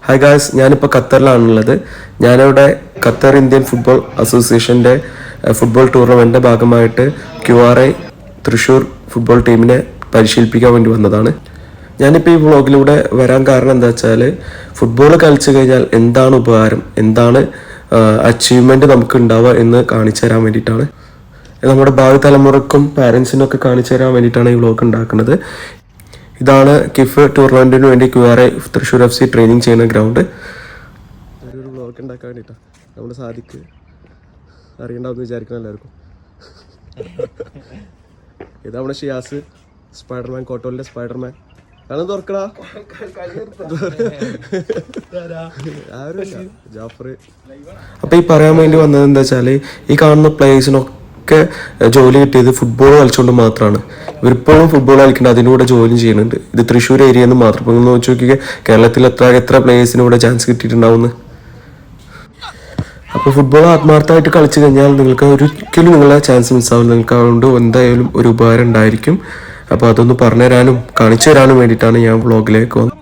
Hi guys, ഞാനിപ്പോൾ ഖത്തറിലാണുള്ളത്. ഞാനിവിടെ Qatar Indian football അസോസിയേഷൻ്റെ ഫുട്ബോൾ ടൂർണമെൻറ്റിൻ്റെ ഭാഗമായിട്ട് QRI തൃശ്ശൂർ ഫുട്ബോൾ ടീമിനെ പരിശീലിപ്പിക്കാൻ വേണ്ടി വന്നതാണ്. ഞാനിപ്പോൾ ഈ വ്ളോഗിലൂടെ വരാൻ കാരണം എന്താ വെച്ചാൽ, ഫുട്ബോൾ കളിച്ചു കഴിഞ്ഞാൽ എന്താണ് ഉപകാരം, എന്താണ് അച്ചീവ്മെൻറ്റ് നമുക്ക് ഉണ്ടാവുക എന്ന് കാണിച്ചു തരാൻ വേണ്ടിയിട്ടാണ്. നമ്മുടെ ഭാവി തലമുറക്കും പാരൻസിനും ഒക്കെ കാണിച്ചു തരാൻ വേണ്ടിയിട്ടാണ് ഈ വ്ളോഗ് ഉണ്ടാക്കുന്നത്. ഇതാണ് കിഫ് ടൂർണമെൻറ്റിന് വേണ്ടി QRI തൃശ്ശൂർ FC ട്രെയിനിങ് ചെയ്യുന്ന ഗ്രൗണ്ട്. ഒരു വ്ളോഗ് ഉണ്ടാക്കാൻ വേണ്ടിയിട്ടാണ്. നമ്മുടെ സാദിക്ക് അറിയണ്ടാവുമെന്ന് വിചാരിക്കണം എല്ലാവർക്കും. ഇതാ നമ്മുടെ ഷിയാസ്, സ്പൈഡർമാൻ, കോട്ടോലിൻ്റെ സ്പൈഡർമാൻ. കാണാൻ തുറക്കടാ. ജാഫർ. അപ്പം ഈ പറയാൻ വേണ്ടി വന്നത് എന്താ വെച്ചാൽ, ഈ കാണുന്ന പ്ലേയേഴ്സിനൊക്കെ ജോലി കിട്ടിയത് ഫുട്ബോൾ കളിച്ചുകൊണ്ട് മാത്രമാണ്. ഇവരിപ്പോഴും ഫുട്ബോൾ കളിക്കേണ്ട, അതിലൂടെ ജോലി ചെയ്യുന്നുണ്ട്. ഇത് തൃശ്ശൂർ ഏരിയയിൽ നിന്ന് മാത്രം. ഇപ്പോൾ ഒന്ന് നോക്കി നോക്കിയാൽ കേരളത്തിൽ എത്ര പ്ലേയേഴ്സിന് ഇവിടെ ചാൻസ് കിട്ടിയിട്ടുണ്ടാവുമെന്ന്. അപ്പോൾ ഫുട്ബോൾ ആത്മാർത്ഥമായിട്ട് കളിച്ചു കഴിഞ്ഞാൽ നിങ്ങൾക്ക് ഒരിക്കലും നിങ്ങളെ ചാൻസ് മിസ്സാവില്ല. നിങ്ങൾക്ക് അതുകൊണ്ട് എന്തായാലും ഒരു ഉപകാരം ഉണ്ടായിരിക്കും. അപ്പോൾ അതൊന്ന് പറഞ്ഞു തരാനും കാണിച്ചു തരാനും വേണ്ടിയിട്ടാണ് ഞാൻ വ്ളോഗിലേക്ക് വന്നത്.